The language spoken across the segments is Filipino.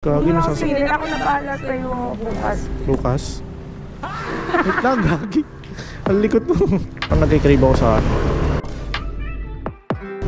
Gagi na Sige, ako na bahala sa'yo bukas. Bukas? Wait lang, gagi. Ang likot mo. Ang nagkikrib ako sa...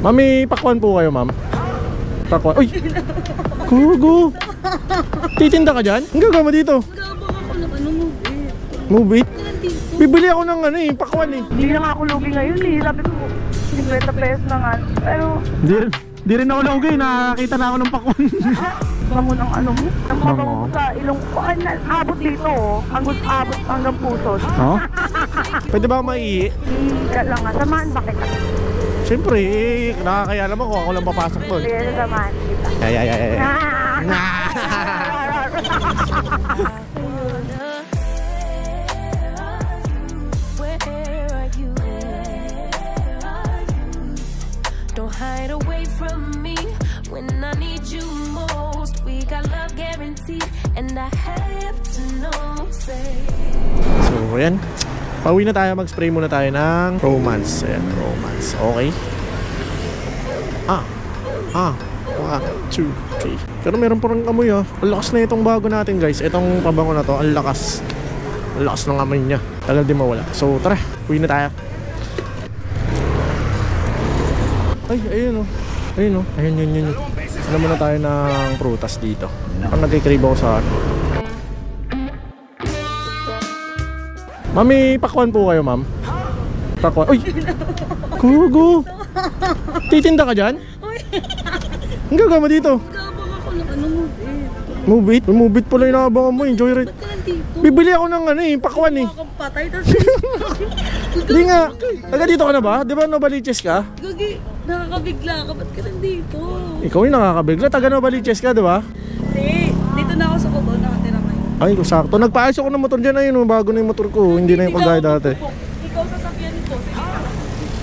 Mami, pakwan po kayo, ma'am. Pakwan. Uy! Kugo! Titinda ka dyan? Ang gagama dito? Gabang ako ng ano, Move it? Bibili ako ng ano eh, pakwan eh. Hindi na nga ako lugi ngayon eh. Sabi ko, 50 pesos na nga. Pero... Di rin ako lugi, nakakita na ako ng pakwan. Bango ng ano mo? Ang Bango? mabango sa ilong ko. Abot dito oh. Abot hanggang puso. Oh? Pwede ba maihi? Ka lang nga. Samahan ba kita? Siyempre, nakakaya naman kung ako lang papasok doon. Sige, samahan kita. Ay. Don't hide away from me when I need you most. We got love guaranteed and I have to know, say. So, ayan. Pauwi na tayo, mag-spray muna tayo ng romance. Ayan, romance. Okay. 1, 2, 3. Pero meron pa rin amoy ah. Ang lakas na itong bago natin guys. Itong pabango na to, ang lakas. Ang lakas ng amoy niya. Tagal din mawala. So, tara. Uwi na tayo. Ay, ayun o. Ayun o. Ayun, yun. Ano muna tayo ng prutas dito. Ang nagkikrib ako sa... Mami, pakwan po kayo, ma'am. Pakwan. Uy! Kugo! Titinda ka dyan? Ang gagama dito? Gabang ako ng ano, Move it? Move it pala yung nakabangan mo, joyride. Ba't ka nandito? Bibili ako ng ano eh, pakwan eh. Akong patay, tas Hindi nga. Taga dito ka na ba? Di ba Novaliches ka? Gagi, nakakabigla ka. Ba't ka nandito? Ikaw yung nakakabigla. Taga Novaliches ka, di ba? Hindi, dito na ako sa Cobo, nakatira ngayon. Ay, sakto. Nagpaayos ako ng motor dyan. Ayun, bago na yung motor ko. Hindi na yung kagaya dati. Ikaw sasakyan nito.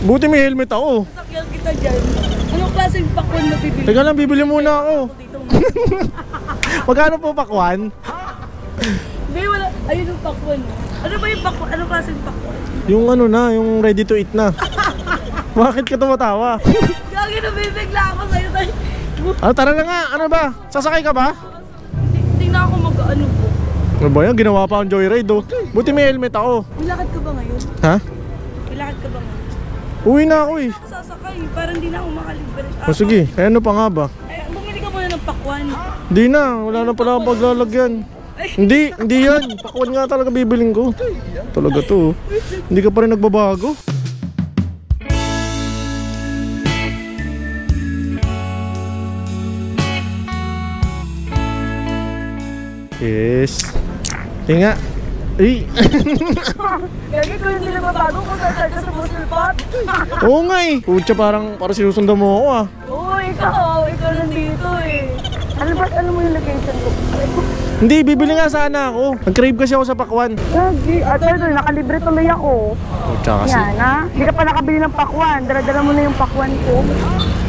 Buti may helmet ako. Sasakyan kita dyan. Anong klaseng pakwan na bibili? Teka lang, bibili muna ako. Dito. Magkano po pakwan? Hindi, wala. Ayun yung pakwan. Ano ba yung pakwan? Anong klaseng pakwan? Yung ano na, yung ready to eat na. Bakit ka tumatawa? Gagi, nabibigla ako sa'yo. Ah, tara na nga. Ano ba? Sasakay ka ba? Hindi na ako mag-ano po. Ano ba yan? Ginawa pa akong joyride oh. Buti may helmet ako. Ilakad ka ba ngayon? Ha? Ilakad ka ba ngayon? Uwi na ako eh. Sasakay, parang hindi na ako makalibre. O sige, eh, ano pa nga ba? Ay, bumili ka muna ng pakwan. Hindi na, wala na pala akong paglalagyan. Hindi yan. Pakwan nga talaga bibiling ko. Talaga to. Hindi ka pa rin nagbabago. Yes. Tinga. Ay. Gagi, kung hindi nagbabago kung sasal ka sa musulpat. Oo nga eh. Pucha, parang sinusundan mo ako ah. Oo, ikaw nandito eh. Ano mo yung location ko? Hindi, bibili nga sana ako. Nag-crave kasi ako sa pakwan. Gagi, at ito, nakalibre tuloy ako. Pucha kasi. Yan ha, hindi ka pa nakabili ng pakwan. Dala-dala mo na yung pakwan ko.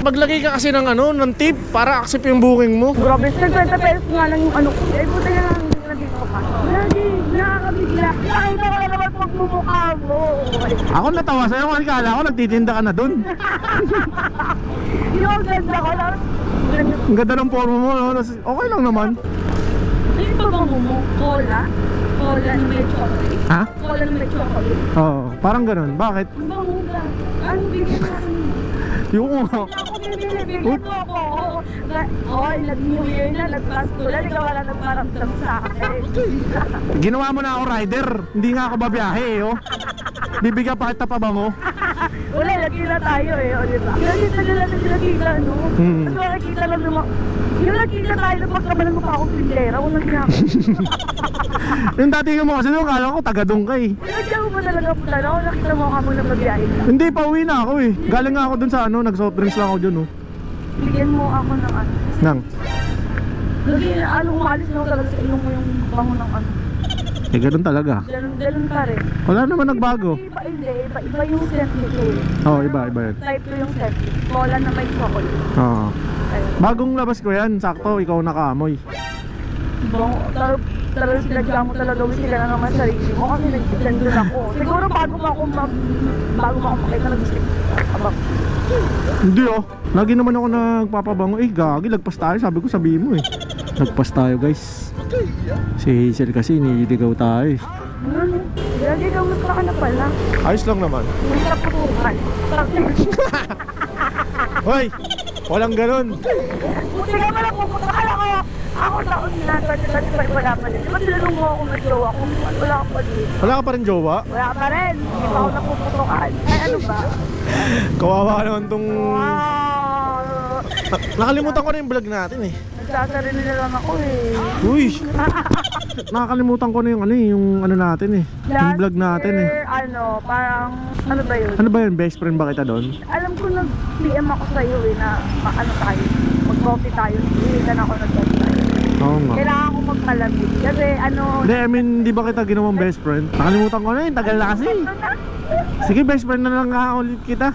Maglagay ka kasi ng ano, ng tip para accept yung booking mo. Grabe, 50 pesos nga lang yung ano ko. Eh, buta na lang, hindi ka nandito ka. Gagi, nakakabigla. Nakita ko na naman pagmumukha mo. Ako natawa sa'yo, kasi kala ko nagtitinda ka na dun. Yung ganda ko lang. Ang ganda ng forma mo, no? Okay lang naman. Ano yung pabango mo? Cola? Cola na may chocolate? Ha? Cola na may chocolate? Oo, parang ganun. Bakit? Bango ka. Ano bigyan mo? Yung Ako bibili mo ako. Oy, nag-New Year na, nag-Pasko na, ikaw wala nagparamdam sa akin. ginawa mo na ako rider. Hindi nga ako babiyahe eh, oh. Bibigyan pa kita pa ba mo? Wala, nagkita tayo eh, o diba? Kasi talaga natin nakita, no? At nakikita lang naman. Yung nakita tayo na pagkamalan mo pa akong pindera, walang ginagawa. Yung dati mo kasi doon, kala ko taga-dong ka eh. Nandiyan mo ba talaga punta na ako? Nakita mo ka muna magbiyahe ka. Hindi, pauwi na ako eh. Galing nga ako dun sa ano, nag-soft drinks lang ako dun, oh. Bigyan mo ako ng ano. Nang? Lagi, anong umalis na ako talaga sa ilong mo yung bango ng ano. Eh, ganun talaga. Ganun pa rin. Wala naman nagbago. Iba yung scent nito eh. Oo, iba yun. Type 2 yung scent. Cola na may chocolate. Oo. Ayun. Bagong labas ko yan, sakto, ikaw nakaamoy. Talagang sinadya mo talaga sila na naman sarili mo kasi nandun ako. Siguro bago mo ako makita nag-stick. Abang. Hindi oh. Lagi naman ako nagpapabango. Eh, gagi, lagpas tayo. Sabi ko, sabihin mo eh. Nagpas tayo guys. Si Hazel kasi nililigaw tayo. Lagi ka gusto ka na pala. Ayos lang naman. May tapukan. Hoy! Walang ganun. Buti nga pala pupunta ka lang ako. Ako taon na. Dati wala pa rin. Di ba tinanong mo ako mag-jowa ko? Wala ka pa din. Wala ka pa rin jowa? Wala pa rin. Hindi pa ako napuputukan. Ay ano ba? Kawawa naman tong... Wow! Nakalimutan ko na yung vlog natin eh. Nagsasarili na lang ako eh. Uy! Nakakalimutan ko na yung ano natin eh. Yung vlog natin eh. Ano, parang, ano ba yun? Ano ba yun? Best friend ba kita doon? Alam ko nag-PM ako sa'yo eh na ano tayo, mag-coffee tayo. Hilitan ako nag-coffee tayo. Oo nga. Kailangan ko magpalamig. Kasi ano... Hindi, I mean, di ba kita ginawang best friend? Nakalimutan ko na yun, tagal na kasi. Sige, best friend na lang nga ulit kita.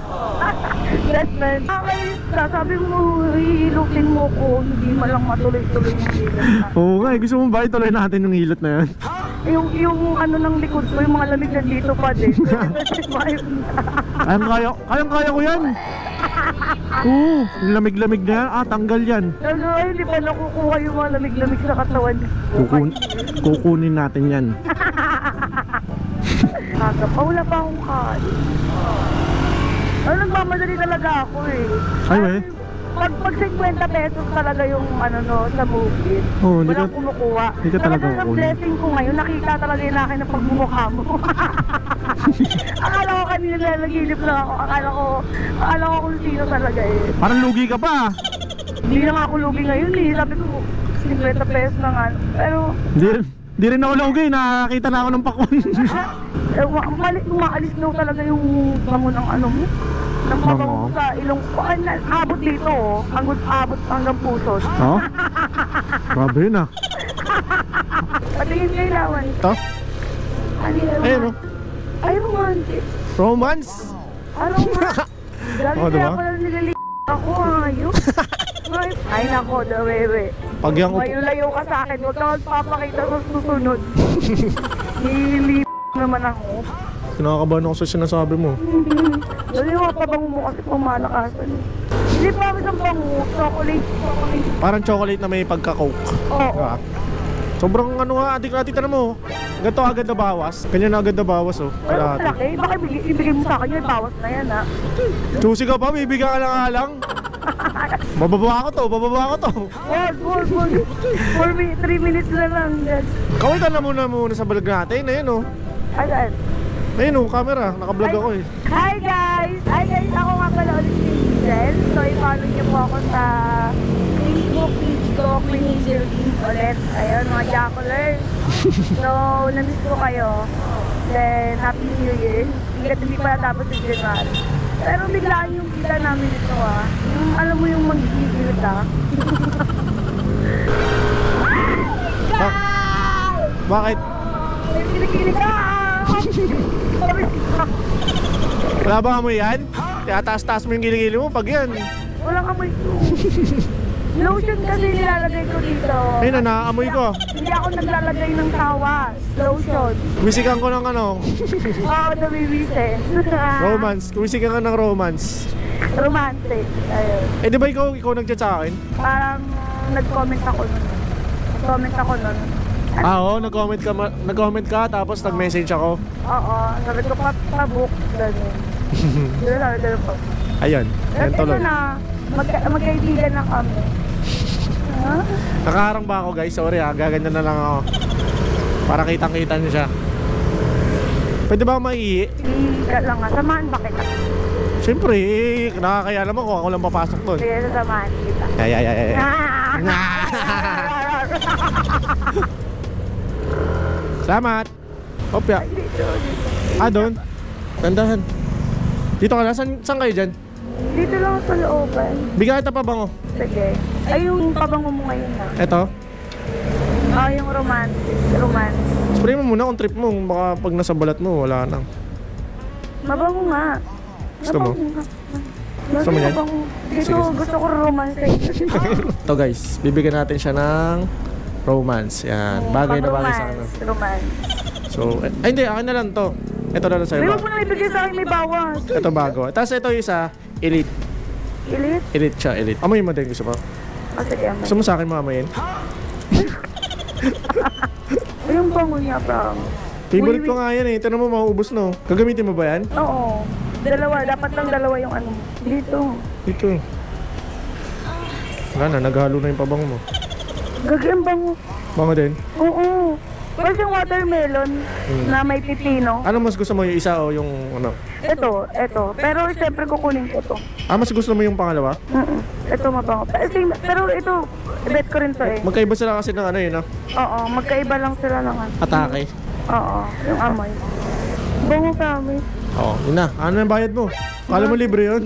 Best friend. Okay, sasabi mo, hihilutin mo ko, hindi mo lang matuloy-tuloy yung hilat. Oo nga, gusto mo ba ituloy natin yung hilot na yan? Yung ano ng likod ko, yung mga lamig nandito pa din. Kayang-kaya ko yan. Oo, yung lamig-lamig na yan, tanggal yan. Ano, hindi pa nakukuha yung mga lamig-lamig sa katawan. Kukunin natin yan. Wala pa akong kain. Ano, nagmamadali talaga ako eh. Ay, we? Pag 50 pesos talaga yung ano no, sa movie. Oo, hindi walang ka- kumukuha. hindi ka talaga Ang kukunin. blessing ko ngayon, nakita talaga yung akin na pagmumukha mo. Akala ko kanina nalaginip lang ako. Akala ko kung sino talaga eh. Parang lugi ka pa. Hindi na nga ako lugi ngayon eh. Sabi ko, 50 pesos na nga. Pero, Di rin ako lugi, nakakita na ako ng pakwan. umaalis daw talaga yung bango ng ano mo. Nang mabango Bango? sa ilong ko. Ay, abot dito oh. Abot hanggang puso. Oo? Grabe yun ah. Patingin kayo lawan. Ito? Ayun oh. Ay, romantic. Romance? Ano nga? Dali Oh, kaya diba? pala nililiit ako, ayos. Ay, nako, dawewe. Pag yung Layo ka sa akin, huwag ka magpapakita sa susunod. Nililiit naman ako. kinakabahan ako sa sinasabi mo. Dali mo, pabango mo kasi pumalakasan. Hindi pa kami ng bango, chocolate. Parang chocolate na may pagka-coke. Oo. Diba? Sobrang ano nga, adik mo. Ganito agad na bawas. Ganyan na agad na bawas oh. Pero Kalahati. malaki, baka ibigay mo sa akin yung bawas na yan ha. Susi ka pa, bibigyan ka lang alang. Bababa ko to. Hold. 3 minutes na lang. Kaway ka na muna sa vlog natin. Ayun oh. Ayan. Ayun oh, camera. Naka-vlog ako eh. Hi guys! Ako nga pala ulit si Hazel. So i-follow niyo po ako sa Facebook page ko, Queen Hazel Team ulit. Ayun, mga Jacolers. So, namiss ko kayo. Then, Happy New Year. Hindi pa natapos sa January. Pero biglaan yung kita namin ito ah. Yung alam mo yung mag-gigil ka. Bakit? Kilikili ka! Wala ba amoy yan? Kaya taas-taas mo yung gili-gili mo pag yan. Walang amoy ko. Lotion kasi nilalagay ko dito. Ayun na, naaamoy ko. Hindi ako naglalagay ng tawas. Lotion. Wisikan ko ng ano, Oo, nabibisin. romance. Wisikan ka ng romance. Romantic. Ayun. Eh di ba ikaw nag-chat sa akin? Parang nag-comment ako nun. Oo, nag-comment ka tapos nag-message ako. Oo, sabi ko pa-book. Ganun. Yun, sabi ko po. Ayun, ayun Ito tuloy. na, magkaibigan na kami. Ha? Nakaharang ba ako guys? Sorry ha, gaganyan na lang ako. Para kitang-kita niyo siya. Pwede ba ako maiihi? Hindi lang nga. Samahan ba kita? Siyempre, nakakaya naman kung ako lang papasok doon. Sige, sasamahan kita. Ay. Salamat. Opya. Doon. Tandahan. Dito ka na. Saan kayo dyan? Dito lang sa looban. Bigyan kita pabango. Sige. Ay, yung pabango mo ngayon na. Eto. Yung romance. Spray mo muna kung trip mo. Baka pag nasa balat mo, wala na. Mabango nga. Gusto mo? Mabango nga. Gusto mo yan? Mabango. Dito, Sige. gusto ko romance. Ito guys, bibigyan natin siya ng romance. Yan. Bagay na bagay sa akin. Romance. So, ay hindi, akin na lang to. Ito na lang sa'yo. May wag mo na ibigay sa akin, may bawas. Ito bago. Tapos ito yung isa, elite. Elite? Elite siya, elite. Amoy mo din gusto mo? Sige, amay. Gusto mo sa akin mamayin? Yung bango niya, parang. Favorite ko nga yan eh. Tanong mo, mauubos no. Gagamitin mo ba yan? Oo. Dalawa. Dapat lang dalawa yung ano. Dito. Dito. Wala na, naghalo na yung pabango mo. Gagi ang bango. Bango din? Oo. Tapos yung watermelon na may pipino. Ano mas gusto mo, yung isa o yung ano? Ito. Pero siyempre kukunin ko to. Ah, mas gusto mo yung pangalawa? Ito mabango. Pero ito, bet ko rin to eh. Magkaiba sila kasi ng ano yun, no? Oo, magkaiba lang sila ng ano. Atake. Oo, yung amoy. Bango kami. Oo, yun na. Ano yung bayad mo? Kala mo libre yun?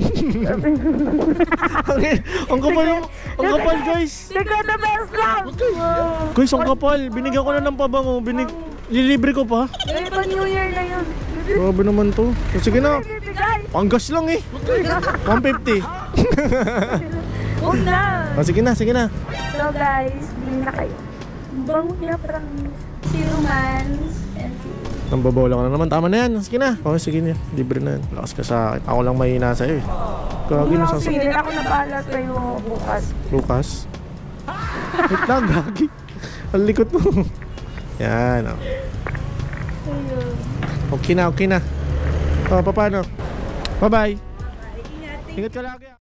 Ang kapal guys! Ikaw the best lang! Guys, ang kapal! Binigyan ko na ng pabango. Lilibre ko pa. Ito New Year na yun. Grabe naman to. So, sige na. Bibigay! Panggas lang eh. 150. Huwag na! Sige na. So guys, bili na kayo. Bango niya parang zero mans and Nang babaw lang na naman. Tama na yan. Sige na. Okay, sige na. Libre na yan. Lakas ka sa akin. Ako lang mahina sa'yo eh. Gagi na sa sige, ako na bahala sa'yo bukas. Lucas. Wait lang, gagi. Ang likot mo. Yan. Oh. Okay na. O, paano? Bye-bye. Ingat ka lagi.